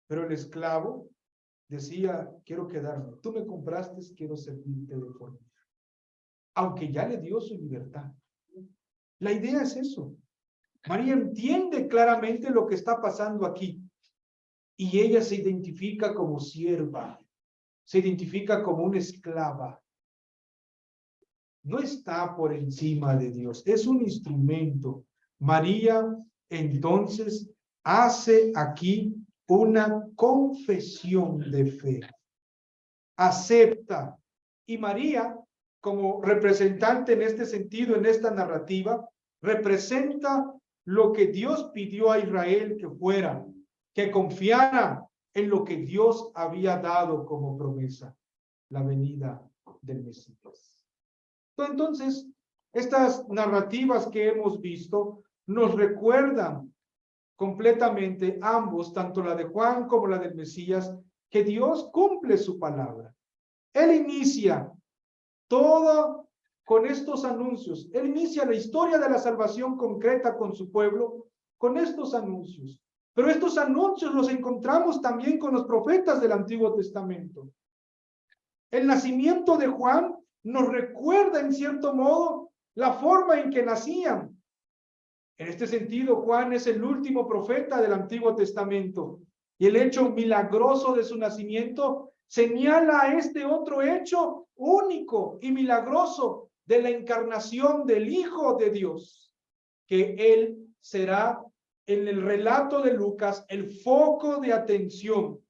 Pero el esclavo decía: quiero quedarme, tú me compraste, quiero servirte de por vida. Aunque ya le dio su libertad. La idea es eso. María entiende claramente lo que está pasando aquí. Y ella se identifica como sierva. Se identifica como una esclava. No está por encima de Dios. Es un instrumento. María entonces hace aquí una confesión de fe. Acepta. Y María, como representante en este sentido, en esta narrativa, representa lo que Dios pidió a Israel que fuera, que confiara en lo que Dios había dado como promesa, la venida del Mesías. Entonces, estas narrativas que hemos visto nos recuerdan completamente ambos, tanto la de Juan como la del Mesías, que Dios cumple su palabra. Él inicia todo con estos anuncios. Él inicia la historia de la salvación concreta con su pueblo con estos anuncios. Pero estos anuncios los encontramos también con los profetas del Antiguo Testamento. El nacimiento de Juan nos recuerda en cierto modo la forma en que nacían. En este sentido, Juan es el último profeta del Antiguo Testamento, y el hecho milagroso de su nacimiento señala a este otro hecho único y milagroso de la encarnación del Hijo de Dios, que él será en el relato de Lucas el foco de atención.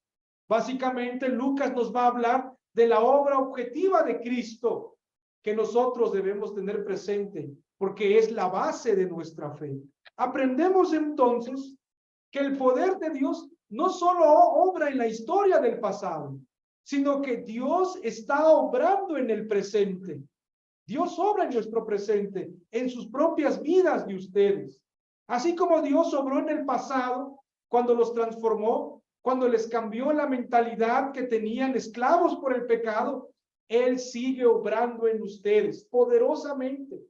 Básicamente, Lucas nos va a hablar de la obra objetiva de Cristo que nosotros debemos tener presente, porque es la base de nuestra fe. Aprendemos entonces que el poder de Dios no solo obra en la historia del pasado, sino que Dios está obrando en el presente. Dios obra en nuestro presente, en sus propias vidas de ustedes. Así como Dios obró en el pasado, cuando los transformó, cuando les cambió la mentalidad que tenían esclavos por el pecado, Él sigue obrando en ustedes poderosamente.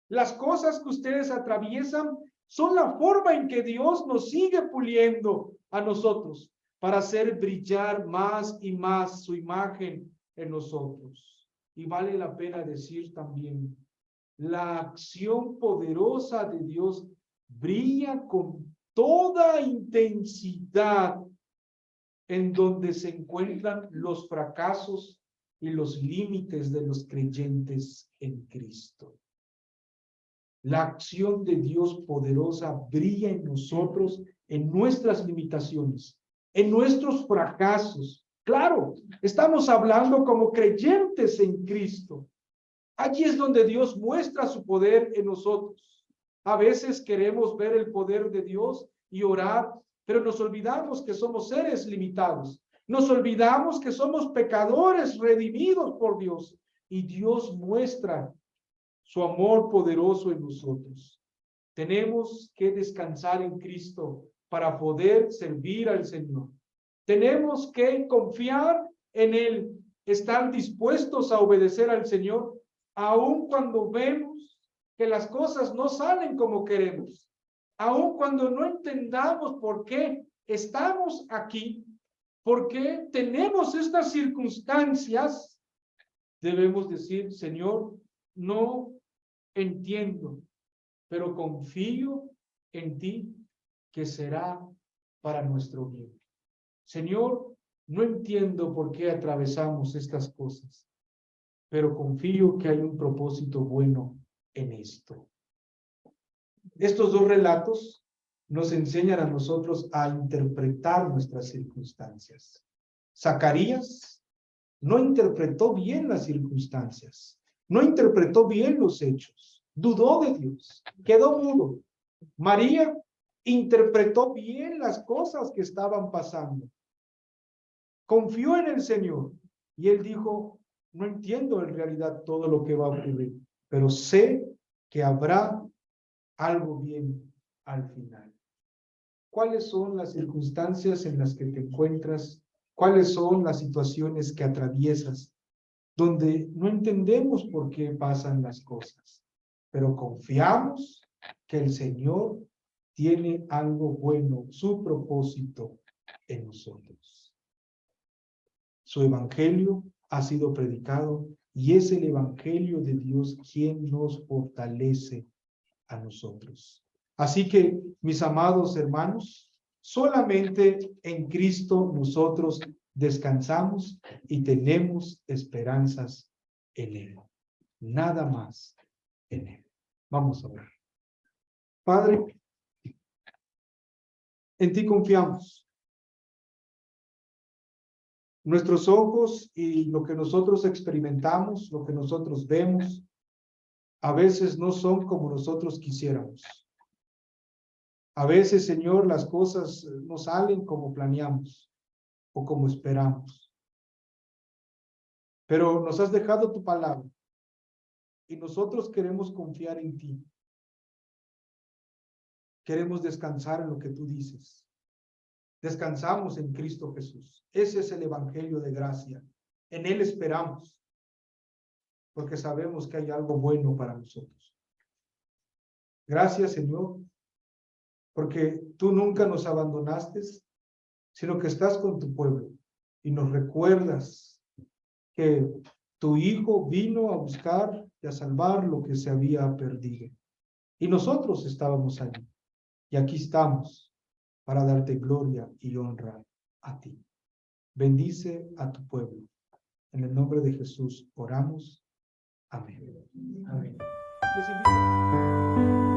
Las cosas que ustedes atraviesan son la forma en que Dios nos sigue puliendo a nosotros para hacer brillar más y más su imagen en nosotros. Y vale la pena decir también, la acción poderosa de Dios brilla con toda intensidad en donde se encuentran los fracasos y los límites de los creyentes en Cristo. La acción de Dios poderosa brilla en nosotros, en nuestras limitaciones, en nuestros fracasos. Claro, estamos hablando como creyentes en Cristo. Allí es donde Dios muestra su poder en nosotros. A veces queremos ver el poder de Dios y orar, pero nos olvidamos que somos seres limitados. Nos olvidamos que somos pecadores redimidos por Dios. Y Dios muestra su amor poderoso en nosotros. Tenemos que descansar en Cristo para poder servir al Señor. Tenemos que confiar en Él, estar dispuestos a obedecer al Señor, aun cuando vemos que las cosas no salen como queremos, aun cuando no entendamos por qué estamos aquí, por qué tenemos estas circunstancias. Debemos decir, Señor, no entiendo, pero confío en ti que será para nuestro bien. Señor, no entiendo por qué atravesamos estas cosas, pero confío que hay un propósito bueno en esto. Estos dos relatos nos enseñan a nosotros a interpretar nuestras circunstancias. Zacarías no interpretó bien las circunstancias, no interpretó bien los hechos, dudó de Dios, quedó mudo. María interpretó bien las cosas que estaban pasando. Confió en el Señor y él dijo, no entiendo en realidad todo lo que va a ocurrir, pero sé que habrá algo bien al final. ¿Cuáles son las circunstancias en las que te encuentras? ¿Cuáles son las situaciones que atraviesas donde no entendemos por qué pasan las cosas, pero confiamos que el Señor tiene algo bueno, su propósito en nosotros? Su evangelio ha sido predicado y es el evangelio de Dios quien nos fortalece a nosotros. Así que, mis amados hermanos, solamente en Cristo nosotros descansamos y tenemos esperanzas en Él. Nada más en Él. Vamos a orar. Padre, en ti confiamos. Nuestros ojos y lo que nosotros experimentamos, lo que nosotros vemos, a veces no son como nosotros quisiéramos. A veces, Señor, las cosas no salen como planeamos o como esperamos. Pero nos has dejado tu palabra y nosotros queremos confiar en ti. Queremos descansar en lo que tú dices. Descansamos en Cristo Jesús. Ese es el evangelio de gracia. En Él esperamos, porque sabemos que hay algo bueno para nosotros. Gracias, Señor, porque tú nunca nos abandonaste, sino que estás con tu pueblo y nos recuerdas que tu Hijo vino a buscar y a salvar lo que se había perdido. Y nosotros estábamos allí. Y aquí estamos para darte gloria y honra a ti. Bendice a tu pueblo. En el nombre de Jesús oramos. Amén. Amén. Les invito.